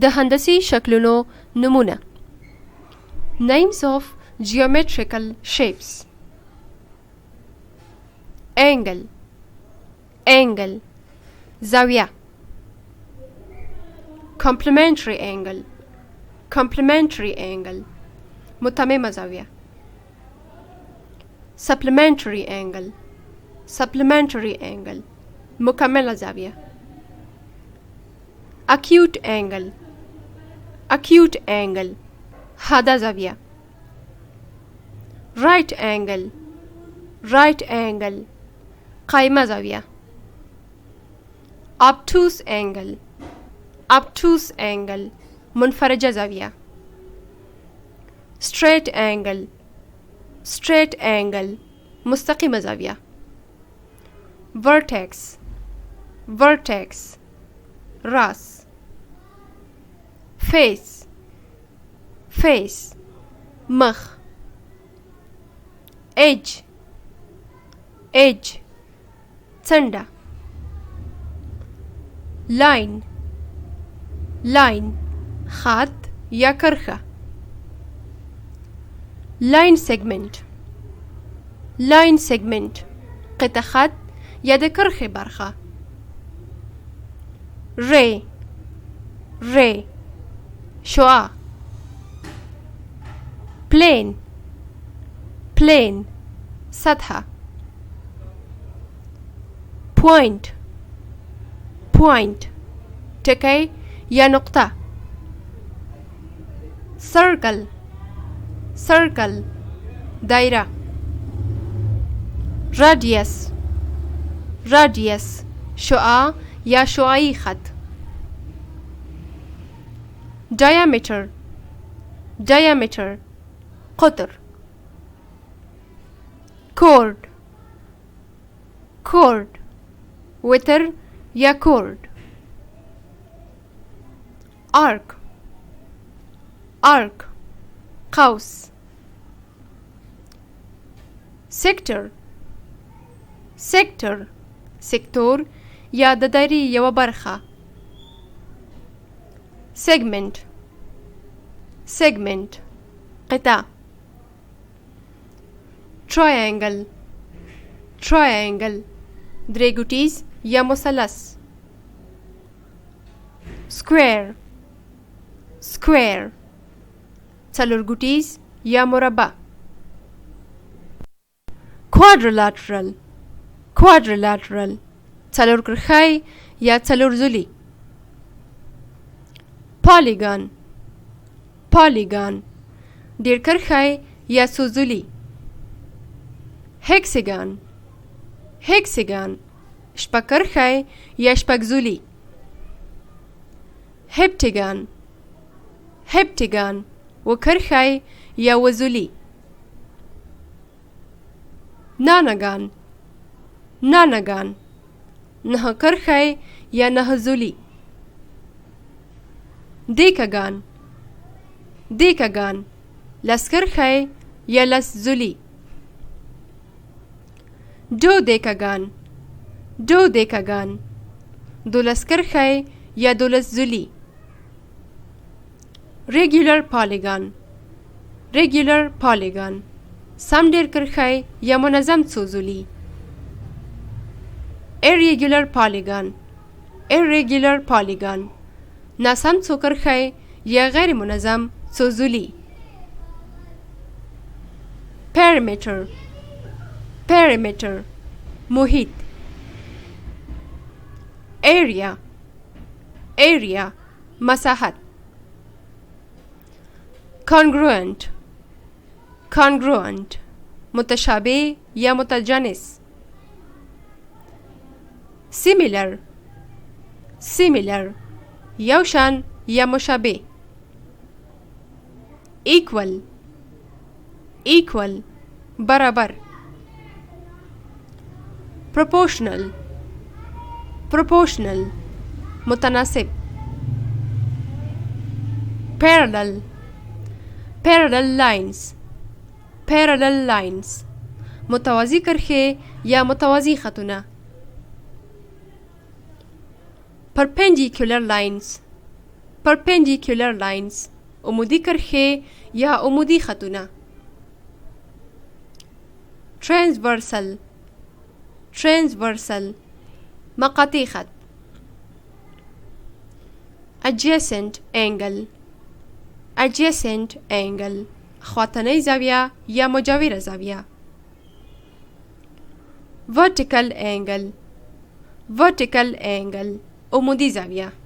د هندسي شکلونو نمونه. Names of geometrical shapes. Angle, angle, زاویه. Complementary angle, complementary angle, متمم زاویه. Supplementary angle, supplementary angle, مکمل زاویه. Acute angle, acute angle, حاد زاویه. Right angle, right angle, قائم زاویه. Obtuse angle, obtuse angle, منفرج زاویه. Straight angle, straight angle, مستقیم زاویه. Vertex, vertex, راس. Face, face, مخ. Edge, edge, څنډه. Line, line, خط یا کرښه. Line segment, line segment, قطع خط یا د کرښې برخه. Ray, ray, شعاع. Plane, plane, سطح. Point, point, ټکی یا نقطه. Circle, circle, دایره. Radius, radius, شعاع یا شعاعی خط. Diameter, diameter, قطر. Chord, chord, وتر یا chord. Arc, arc, قوس. Sector, sector, سکتور یا د دایرې یوه برخه. Segment, segment, قطع. Triangle, triangle, درې ګوټیز یا مثلث. Square, square, څلور ګوټیز یا مربع. Quadrilateral, quadrilateral, څلور کرښی یا څلور زولي. Polygon, polygon, ډېر کرښی یا څو زولي. Hexagon, hexagon, شپږ کرښی یا شپږ زولي. Heptagon, heptagon, اووه کرښی یا اووه زولي. Nonagon, nonagon, نهه کرښی یا نهه زولي. Decagon, decagon, لس کرښی یا لس زولي. Dodecagon, dodecagon, دولس کرښی یا دولس زولي. Regular polygon, regular polygon, سم ډېر کرښی یا منظم څو زولي. Irregular polygon, irregular polygon, ناسم څو کرښی یا غیر منظم څو زولي. Perimeter, perimeter, محیط. Area, area, مساحت. Congruent, congruent, متشابه یا متجانس. Similar, similar, یوشان یا مشابه. Equal, equal, برابر. Proportional, proportional, متناسب. Parallel, parallel lines, parallel lines, متوازی کرښې یا متوازی خطونه. Perpendicular lines, perpendicular lines عمودی کرښې یا عمودی خطونه. transversal transversal مقاطع خط. adjacent angle adjacent angle خواطنۍ زاویه یا مجاوره زاویه. vertical angle vertical angle عمودی زاویه.